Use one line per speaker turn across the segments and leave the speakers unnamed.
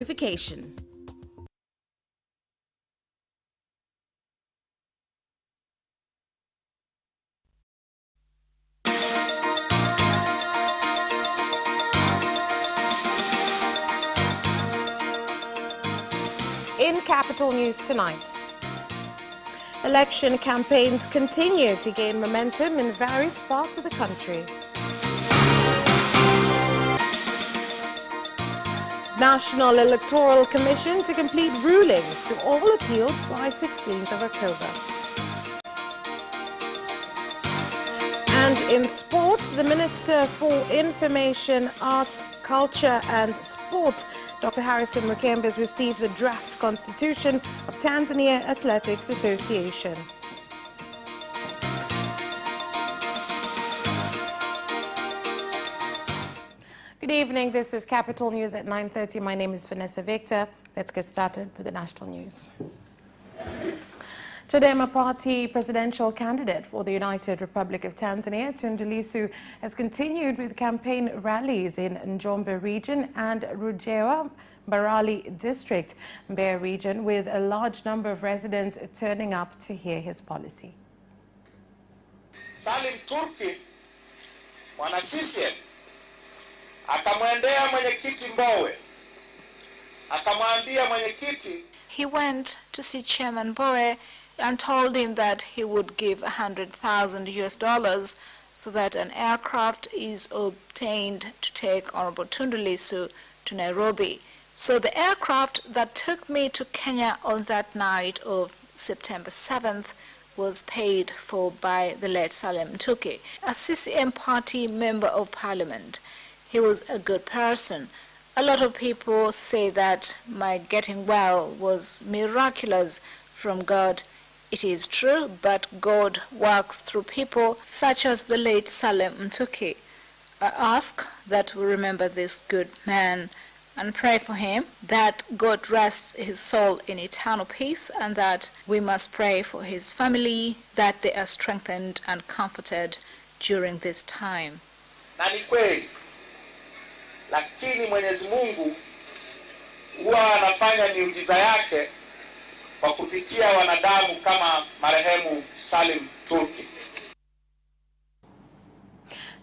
Notification. In Capital News tonight, election campaigns continue to gain momentum in various parts of the country. National Electoral Commission to complete rulings to all appeals by 16th of October. And in sports, the Minister for Information, Arts, Culture and Sports, Dr. Harrison Mukembe, has received the draft constitution of Tanzania Athletics Association. Good evening. This is Capital News at 9:30. My name is Vanessa Victor. Let's get started with the national news. Chadema Party presidential candidate for the United Republic of Tanzania, Tundu Lissu, has continued with campaign rallies in Njombe region and Rujewa Mbarali district, Mbeya region, with a large number of residents turning up to hear his policy.
Salim Turki, mwana CCM, akamwendea mwenyekiti Mbowe, akamwambia mwenyekiti.
He went to see Chairman Mbowe and told him that he would give $100,000 so that an aircraft is obtained to take Honorable Tundu Lissu to Nairobi. So the aircraft that took me to Kenya on that night of September 7th was paid for by the late SALAAM Turki, a CCM party member of parliament. He was a good person. A lot of people say that my getting well was miraculous from God. It is true, but God works through people such as the late SALAAM Turki. I ask that we remember this good man and pray for him, that God rests his soul in eternal peace, and that we must pray for his family, that they are strengthened and comforted during this time.
Na ni kweli, lakini Mwenyezi Mungu huwa anafanya miujiza yake kwa kupitia wanadamu kama marehemu Salim Turki.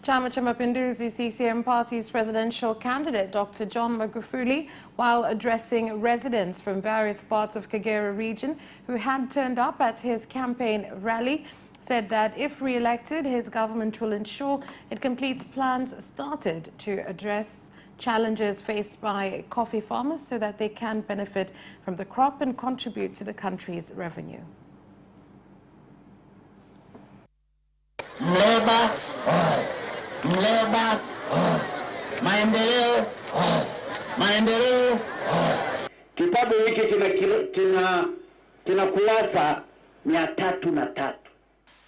Chama cha Mapinduzi CCM Party's presidential candidate, Dr. John Magufuli, while addressing residents from various parts of KAGERA region who had turned up at his campaign rally, said that if re-elected, his government will ensure it completes plans started to address challenges faced by coffee farmers so that they can benefit from the crop and contribute to the country's revenue.
Mleba, Mleba, maendeleo, maendeleo. Kitabu hiki kina kurasa 303.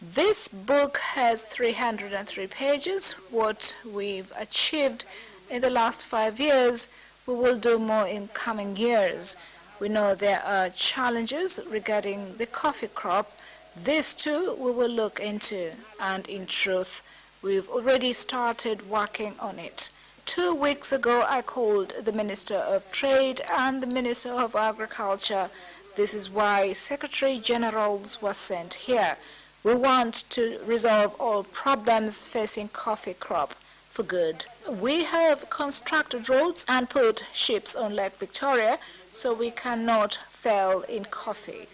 This book has 303 pages. What we've achieved in the last 5 years, we will do more in coming years. We know there are challenges regarding the coffee crop. This too we will look into, and in truth, we've already started working on it. 2 weeks ago, I called the Minister of Trade and the Minister of Agriculture. This is why Secretary Generals were sent here. We want to resolve all problems facing coffee crop for good. We have constructed roads and put ships on Lake Victoria so we cannot fail in coffee.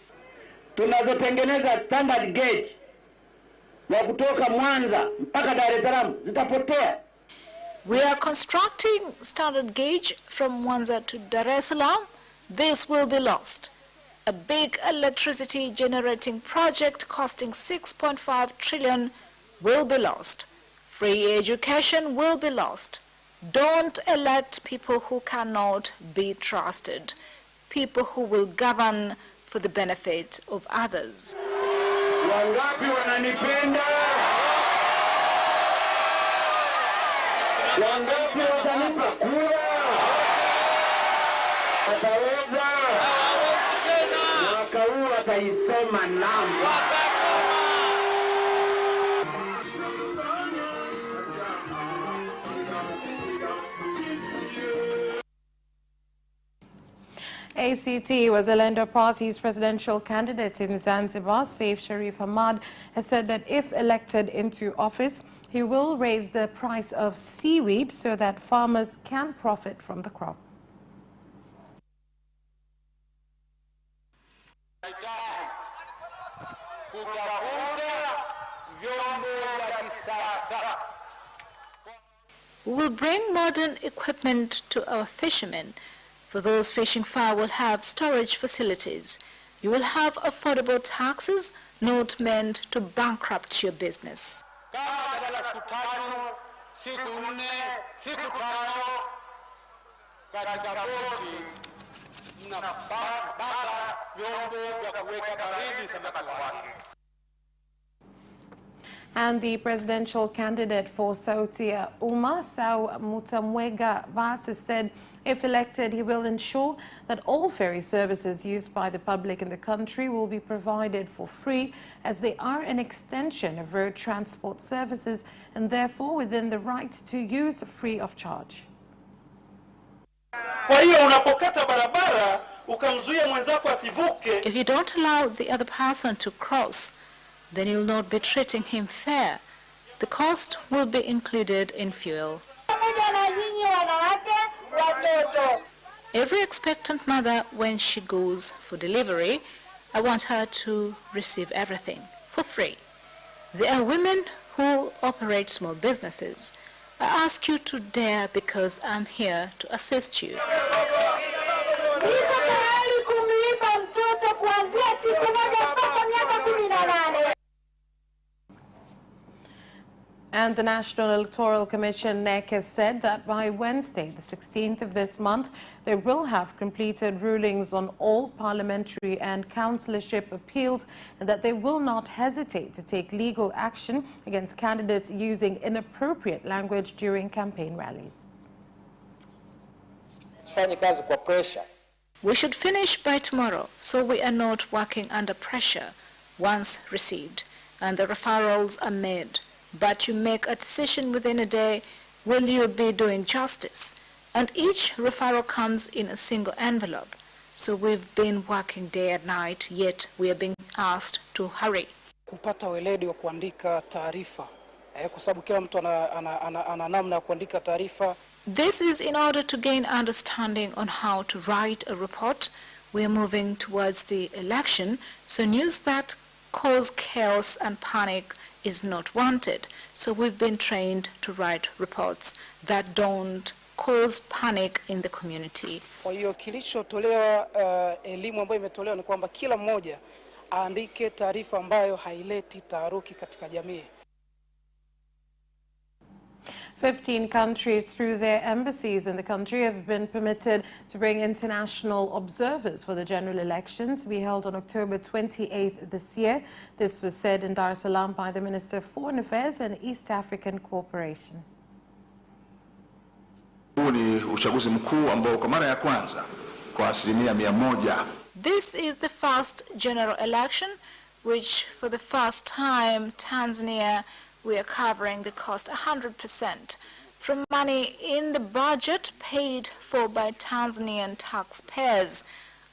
Tunazotengeneza standard gauge ya kutoka Mwanza mpaka Dar es Salaam zitapotea.
We are constructing standard gauge from Mwanza to Dar es Salaam. This will be lost. A big electricity generating project costing 6.5 trillion will be lost. Free education will be lost. Don't elect people who cannot be trusted, people who will govern for the benefit of others.
Wangapi wananipenda? Wangapi watanipa kura? Wataweza? Mwaka huu wataisoma namba.
ACT Wazalendo Party's presidential candidate in Zanzibar, Saif Sharif Hamad, has said that if elected into office, he will raise the price of seaweed so that farmers can profit from the crop.
We will bring modern equipment to our fishermen. For those fishing far will have storage facilities. You will have affordable taxes not meant to bankrupt your business.
And the presidential candidate for Sautia Umma, Sau Mutamwega Bata, said if elected, he will ensure that all ferry services used by the public in the country will be provided for free, as they are an extension of road transport services and therefore within the right to use free of charge.
If you don't allow the other person to cross, then you'll not be treating him fair. The cost will be included in fuel. Every expectant mother, when she goes for delivery, I want her to receive everything for free. There are women who operate small businesses. I ask you to dare because I'm here to assist you.
And the National Electoral Commission, NEC, has said that by Wednesday, the 16th of this month, they will have completed rulings on all parliamentary and councillorship appeals, and that they will not hesitate to take legal action against candidates using inappropriate language during campaign rallies.
We should finish by tomorrow, so we are not working under pressure once received, and the referrals are made. But you make a decision within a day, will you be doing justice? And each referral comes in a single envelope. So we've been working day and night, yet we are being asked to hurry.
Kupata weledi wa kuandika taarifa, kwa sababu kila mtu ana namna ya kuandika taarifa.
This is in order to gain understanding on how to write a report. We are moving towards the election, so news that cause chaos and panic is not wanted. So we've been trained to write reports that don't cause panic in the community.
Kwa hiyo kilichotolewa, elimu ambayo imetolewa ni kwamba kila mmoja aandike taarifa ambayo haileti taharuki katika jamii.
15 countries through their embassies in the country have been permitted to bring international observers for the general election to be held on October 28th this year. This was said in Dar es Salaam by the Minister of Foreign Affairs and East African Cooperation.
This is the first general election, which for the first time Tanzania we are covering the cost 100% from money in the budget paid for by Tanzanian taxpayers.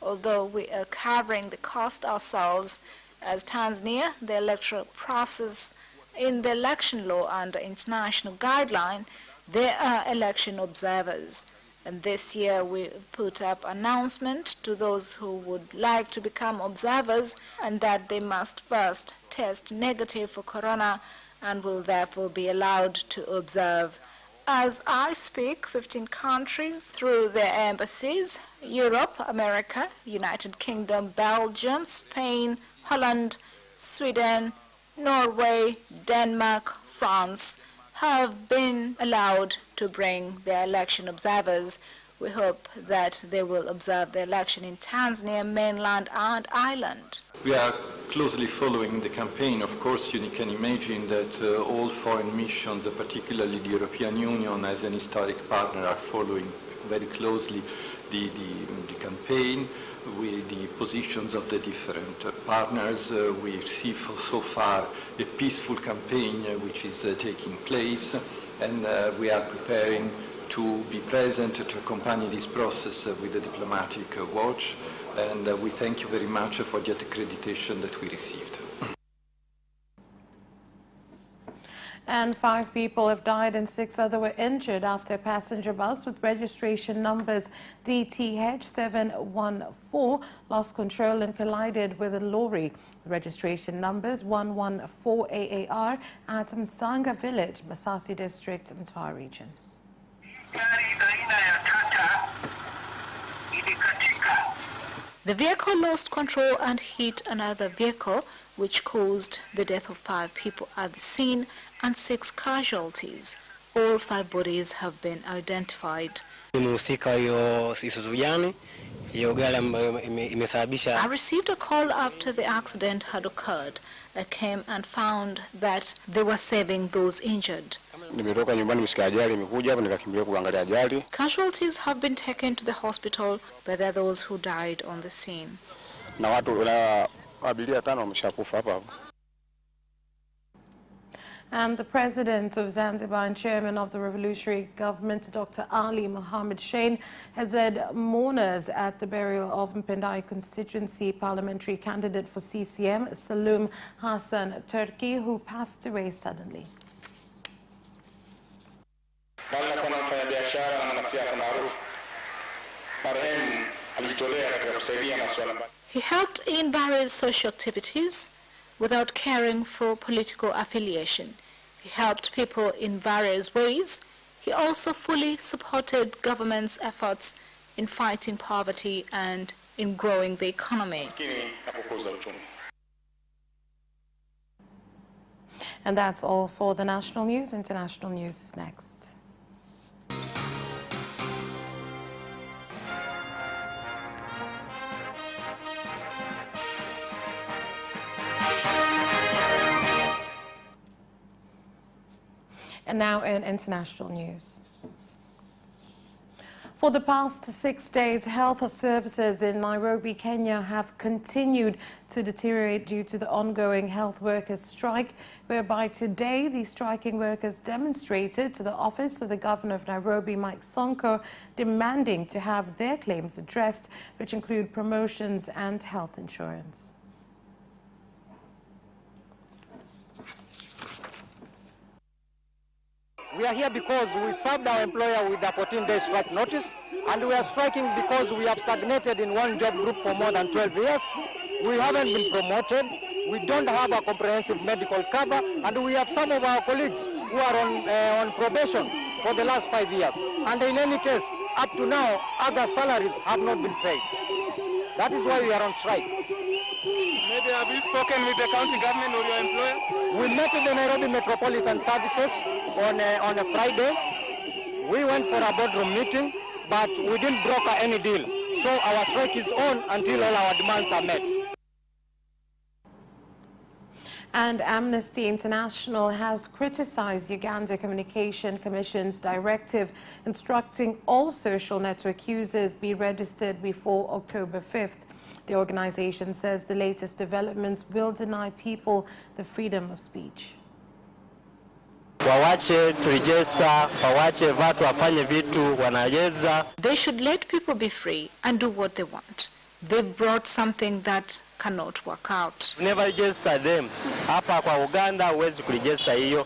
Although we are covering the cost ourselves, as Tanzania, the electoral process in the election law under international guideline, there are election observers. And this year we put up announcement to those who would like to become observers, and that they must first test negative for corona and will therefore be allowed to observe. As I speak, 15 countries through their embassies, Europe, America, United Kingdom, Belgium, Spain, Holland, Sweden, Norway, Denmark, France, have been allowed to bring their election observers. We hope that they will observe the election in Tanzania, mainland and island.
We are closely following the campaign. Of course, you can imagine that all foreign missions, particularly the European Union as an historic partner, are following very closely the campaign with the positions of the different partners. We see so far a peaceful campaign which is taking place, and we are preparing to be present, to accompany this process with the diplomatic watch, and we thank you very much for the accreditation that we received.
And 5 people have died and 6 others were injured after a passenger bus with registration numbers DTH 714 lost control and collided with a lorry. The registration numbers 114 AAR at Msanga Village, Masasi District, Mtwara Region.
The vehicle lost control and hit another vehicle, which caused the death of 5 people at the scene and 6 casualties. All 5 bodies have been identified.
I
received a call after the accident had occurred. I came and found that they were saving those injured. Casualties have been taken to the hospital, but there are those who died on the scene.
And the President of Zanzibar and Chairman of the Revolutionary Government, Dr. Ali Mohammed Shein, has led mourners at the burial of Mpendai constituency parliamentary candidate for CCM, SALAAM Hassan Turki, who passed away suddenly.
He helped in various social activities without caring for political affiliation. He helped people in various ways. He also fully supported government's efforts in fighting poverty and in growing the economy.
And that's all for the national news. International news is next. And now in international news. For the past 6 days, health services in Nairobi, Kenya have continued to deteriorate due to the ongoing health workers' strike, whereby today the striking workers demonstrated to the office of the Governor of Nairobi, Mike Sonko, demanding to have their claims addressed, which include promotions and health insurance.
We are here because we served our employer with a 14-day strike notice, and we are striking because we have stagnated in one job group for more than 12 years. We haven't been promoted, we don't have a comprehensive medical cover, and we have some of our colleagues who are on probation for the last 5 years. And in any case, up to now, other salaries have not been paid. That is why we are on strike.
Maybe have you spoken with the county government or your employer?
We met in the Nairobi Metropolitan Services on a Friday. We went for a boardroom meeting, but we didn't broker any deal. So our strike is on until all our demands are met.
And Amnesty International has criticized Uganda Communication Commission's directive instructing all social network users be registered before October 5th. The organization says the latest developments will deny people the freedom of speech.
They should let people be free and do what they want. They've brought something that cannot work out.
Never register them. Hapa kwa Uganda huwezi kuregister hiyo.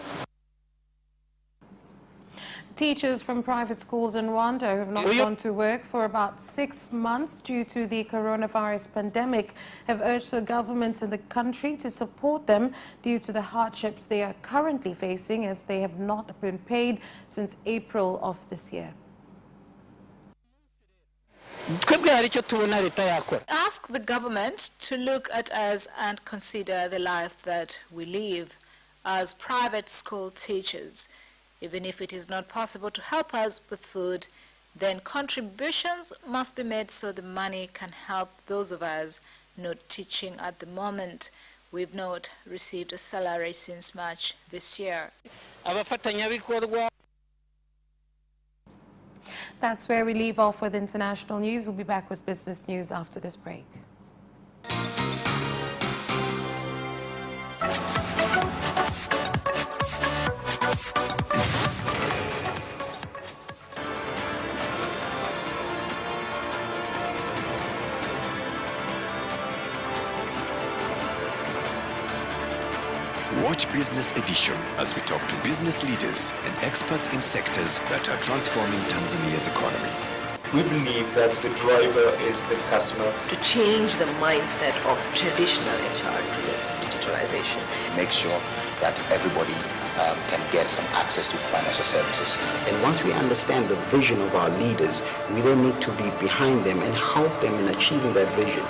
Teachers from private schools in Rwanda who have not gone to work for about 6 months due to the coronavirus pandemic have urged the government in the country to support them due to the hardships they are currently facing, as they have not been paid since April of this year.
Ask the government to look at us and consider the life that we live as private school teachers. Even if it is not possible to help us with food, then contributions must be made so the money can help those of us not teaching at the moment. We've not received a salary since March this year.
That's where we leave off with international news. We'll be back with business news after this break.
Watch Business Edition as we talk to business leaders and experts in sectors that are transforming Tanzania's economy.
We believe that the driver is the customer.
To change the mindset of traditional HR to the digitalization.
Make sure that everybody can get some access to financial services.
And once we understand the vision of our leaders, we then need to be behind them and help them in achieving that vision.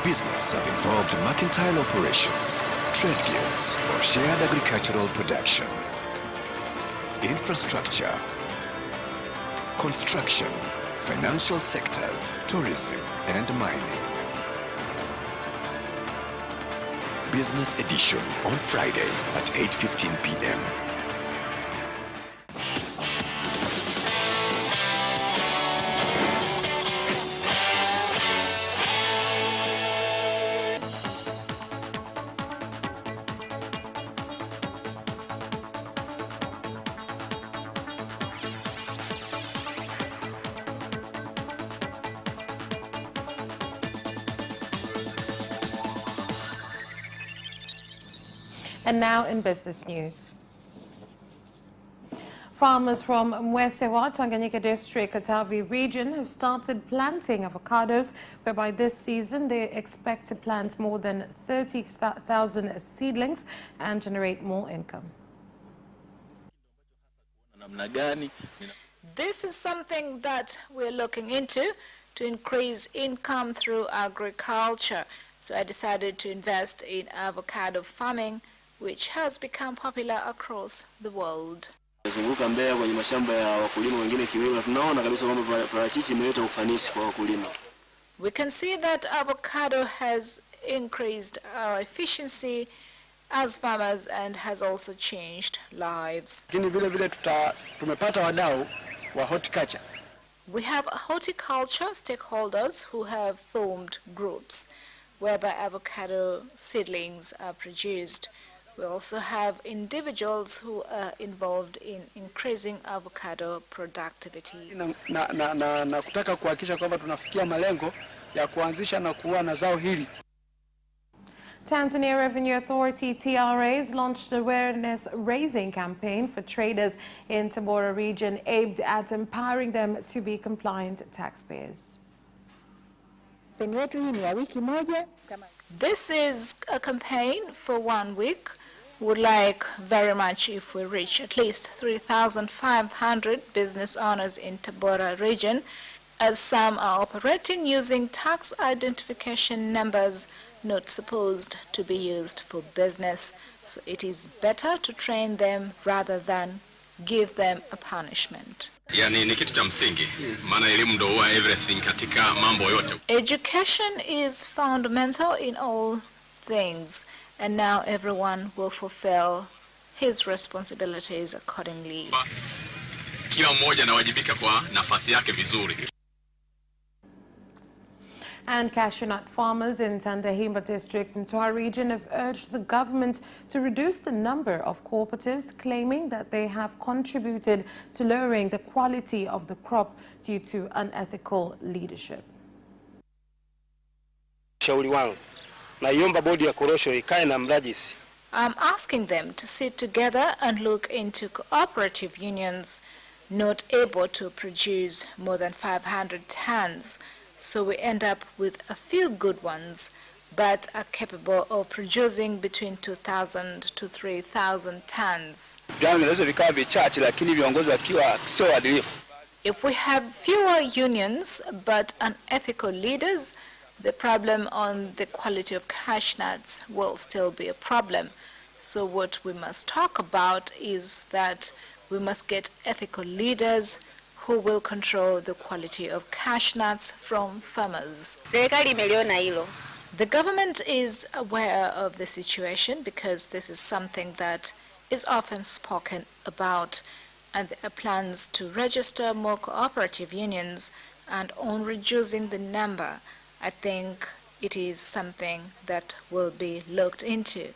Business have involved mercantile operations, trade guilds, or shared agricultural production. Infrastructure, construction, financial sectors, tourism, and mining. Business Edition on Friday at 8:15 p.m.
And now in business news. Farmers from Mwesewa, Tanganyika District, Katavi region have started planting avocados, whereby this season they expect to plant more than 30,000 seedlings and generate more income.
This is something that we're looking into to increase income through agriculture. So I decided to invest in avocado farming, which has become popular across the world.
Zunguka Mbeya kwenye mashamba ya wakulima wengine Kiwira, tunaona kabisa kwamba parachichi imeleta ufanisi kwa wakulima.
We can see that avocado has increased our efficiency as farmers and has also changed lives.
Lakini vile vile tumepata wadau wa horticulture.
We have horticulture stakeholders who have formed groups whereby avocado seedlings are produced. We also have individuals who are involved in increasing avocado productivity.
Na kutaka kuhakikisha kwamba tunafikia malengo ya kuanzisha na kuwa na zao hili.
Tanzania Revenue Authority TRAs launched an awareness-raising campaign for traders in Tabora region aimed at empowering them to be compliant taxpayers.
This is a campaign for 1 week. Would like very much if we reach at least 3,500 business owners in Tabora region, as some are operating using tax identification numbers not supposed to be used for business. So it is better to train them rather than give them a punishment.
Yani ni kitu cha msingi, maana elimu ndio huwa everything katika mambo yote.
Education is fundamental in all things, and now everyone will fulfill his responsibilities accordingly.
Kila mmoja anawajibika kwa nafasi yake vizuri.
And cashew nut farmers in Tandahimba district in Toa region have urged the government to reduce the number of cooperatives, claiming that they have contributed to lowering the quality of the crop due to unethical leadership.
Shauri wangu, naiomba bodi ya korosho ikae na mrajisi.
I'm asking them to sit together and look into cooperative unions not able to produce more than 500 tons. So we end up with a few good ones, but are capable of producing between 2,000 to 3,000 tons. If we have fewer unions but unethical leaders, the problem on the quality of cashew nuts will still be a problem. So what we must talk about is that we must get ethical leaders who will control the quality of cashew nuts from farmers. The government is aware of the situation because this is something that is often spoken about, and there are plans to register more cooperative unions and on reducing the number. I think it is something that will be looked into.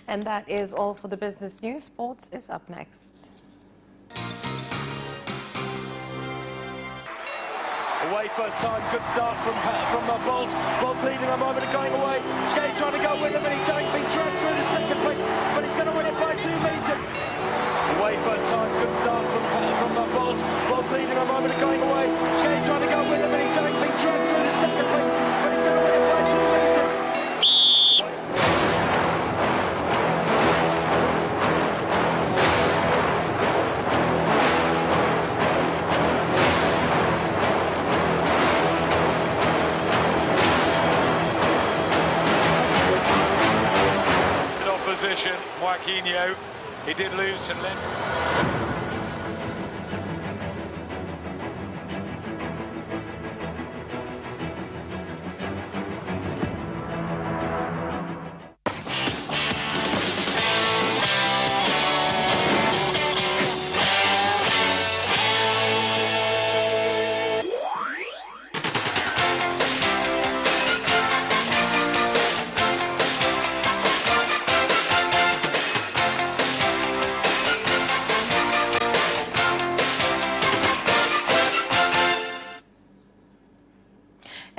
And that is all for the business news. Sports is up next.
Away first time, good start from Bolt. Bolt leading a moment and going away. Gay trying to go with him, and he's being dragged through to second place, but he's going to win it by 2 meters. Away first time, good start from Bolt. Bolt leading a moment and going away. Gay trying to go with him, and he's being dragged through to second place, but he's going to win it by 2 meters.
Opposition, Joaquinho, he did lose some length.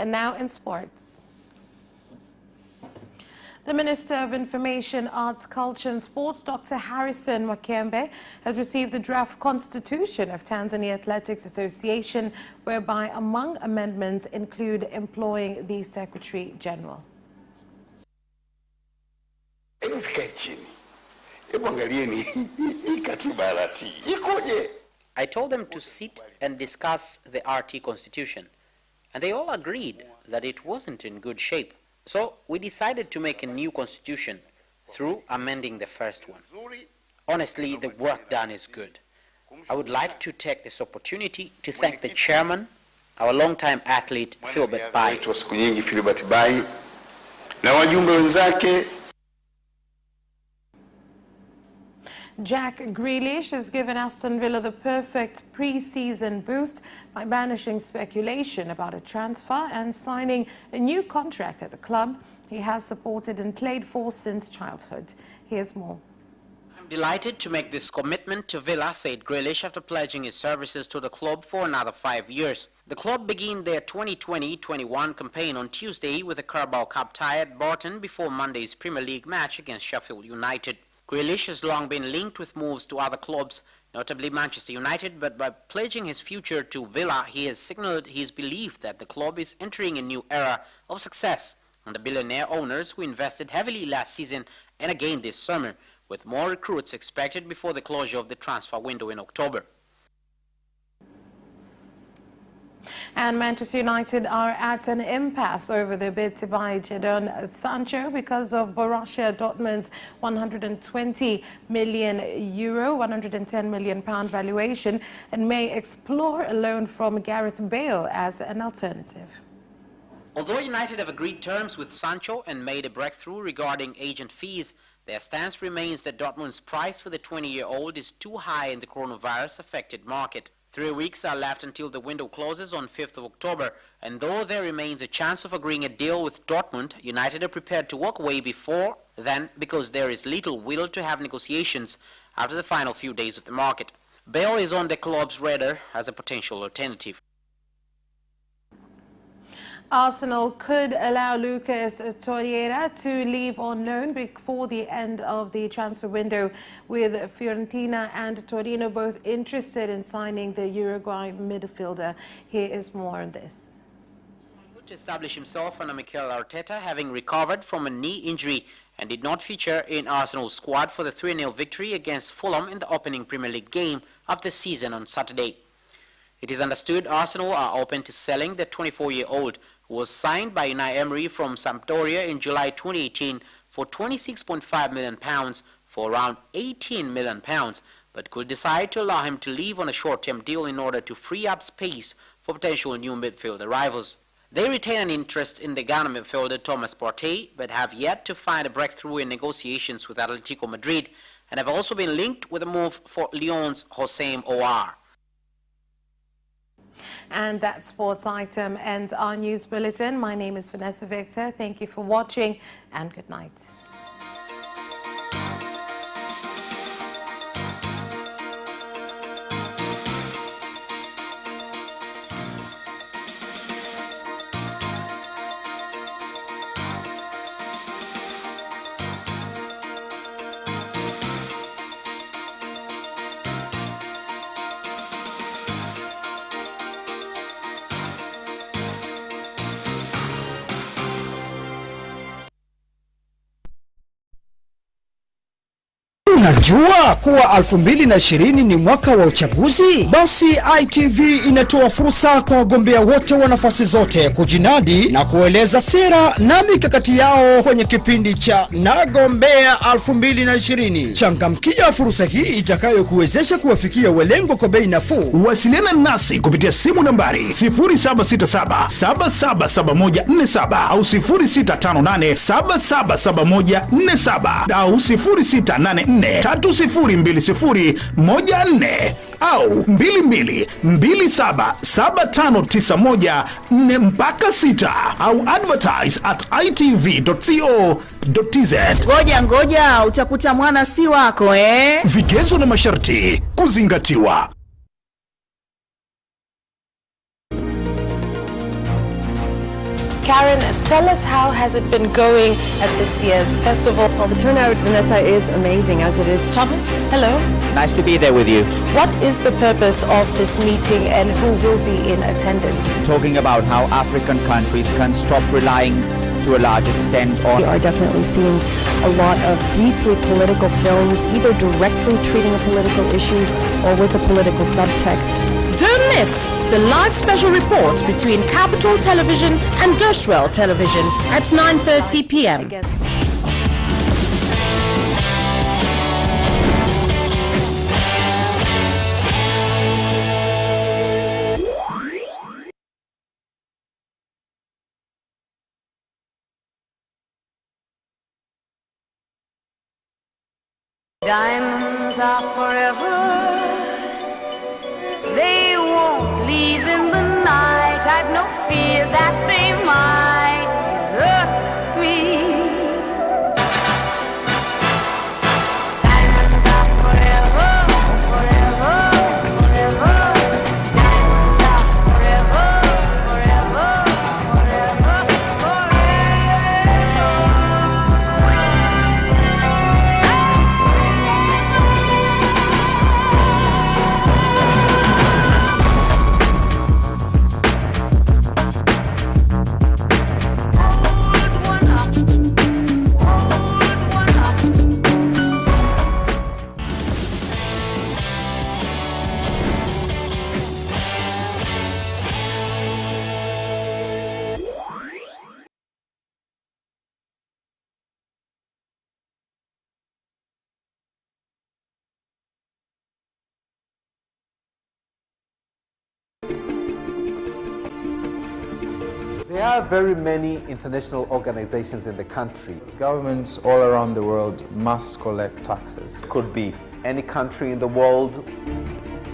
And now in sports. The Minister of Information, Arts, Culture and Sports, Dr. Harrison Mwakembe, has received the draft constitution of Tanzania Athletics Association, whereby among amendments include employing the Secretary General.
I told them to sit and discuss the RT constitution, and they all agreed that it wasn't in good shape. So we decided to make a new constitution through amending the first one. Honestly, the work done is good. I would like to take this opportunity to thank the chairman, our longtime athlete, Philbert Bai.
Jack Grealish has given Aston Villa the perfect pre-season boost by banishing speculation about a transfer and signing a new contract at the club he has supported and played for since childhood. Here's more.
I'm delighted to make this commitment to Villa, said Grealish after pledging his services to the club for another 5 years. The club began their 2020-21 campaign on Tuesday with a Carabao Cup tie at Barton before Monday's Premier League match against Sheffield United. Grealish has long been linked with moves to other clubs, notably Manchester United, but by pledging his future to Villa, he has signaled his belief that the club is entering a new era of success under billionaire owners who invested heavily last season and again this summer, with more recruits expected before the closure of the transfer window in October.
And Manchester United are at an impasse over their bid to buy Jadon Sancho because of Borussia Dortmund's €120 million, £110 million valuation, and may explore a loan from Gareth Bale as an alternative.
Although United have agreed terms with Sancho and made a breakthrough regarding agent fees, their stance remains that Dortmund's price for the 20-year-old is too high in the coronavirus-affected market. 3 weeks are left until the window closes on 5th of October, and though there remains a chance of agreeing a deal with Dortmund, United are prepared to walk away before then because there is little will to have negotiations after the final few days of the market. Bale is on the club's radar as a potential alternative.
Arsenal could allow Lucas Torreira to leave on loan before the end of the transfer window, with Fiorentina and Torino both interested in signing the Uruguay midfielder. Here is more on this.
To establish himself under Mikel Arteta, having recovered from a knee injury, and did not feature in Arsenal's squad for the 3-0 victory against Fulham in the opening Premier League game of the season on Saturday. It is understood Arsenal are open to selling the 24-year-old, who was signed by Unai Emery from Sampdoria in July 2018 for £26.5 million for around £18 million, but could decide to allow him to leave on a short-term deal in order to free up space for potential new midfield arrivals. They retain an interest in the Ghana midfielder Thomas Partey, but have yet to find a breakthrough in negotiations with Atletico Madrid, and have also been linked with a move for Lyon's Hossein Ouar.
And that sports item ends our news bulletin. My name is Vanessa Victor. Thank you for watching and good night.
Unajua kuwa 2020 ni mwaka wa uchaguzi? Basi ITV inatoa fursa kwa wagombea wote wa nafasi zote kujinadi na kueleza sera na mikakati yao kwenye kipindi cha Nagombea 2020. Changamkia fursa hii itakayokuwezesha kuwafikia walengo kwa bei nafuu.
Wasiliana nasi kupitia simu nambari 0767777147 au 0658777147 au 0684302014 au 22277591 au advertise at itv.co.tz.
Ngoja, utakuta mwana si wako
Vigezo na masharti kuzingatiwa.
Karen, tell us, how has it been going at this year's festival?
Well, the turnout, Vanessa, is amazing as it is.
Thomas, hello.
Nice to be there with you.
What is the purpose of this meeting and who will be in attendance?
Talking about how African countries can stop relying to a large extent on...
We are definitely seeing a lot of deeply political films, either directly treating a political issue or with a political subtext.
Don't miss the live special report between Capital Television and Dashwell Television at 9:30 p.m.
Diamonds are forever. They won't leave in the night. I've no fear that they might desert me. Diamonds are forever, forever, forever. Diamonds are forever, forever, forever,
There are very many international organizations in the country. Governments all around the world must collect taxes. Could be any country in the world,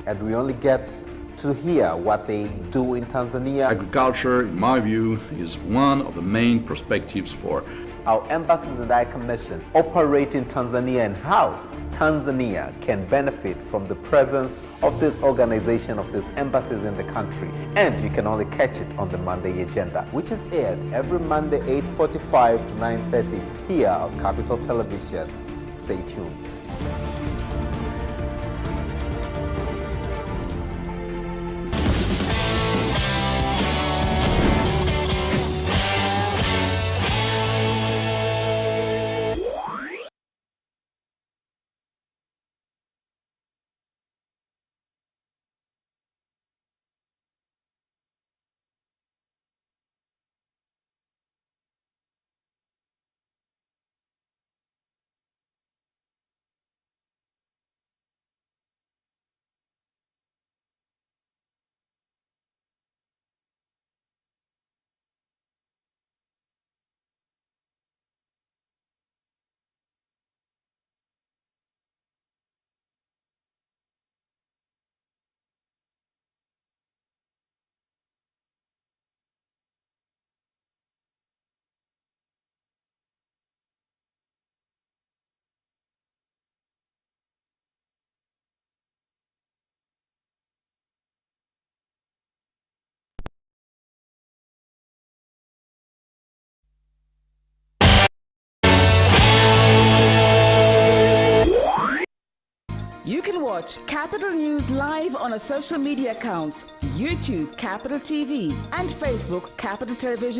and we only get to hear what they do in Tanzania.
Agriculture, in my view, is one of the main perspectives for
our embassies and High Commission operate in Tanzania and how Tanzania can benefit from the presence of this organization, of these embassies in the country. And you can only catch it on the Monday Agenda, which is aired every Monday 8:45 to 9:30 here on Capital Television. Stay tuned.
You can watch Capital News live on our social media accounts, YouTube Capital TV and Facebook Capital Television.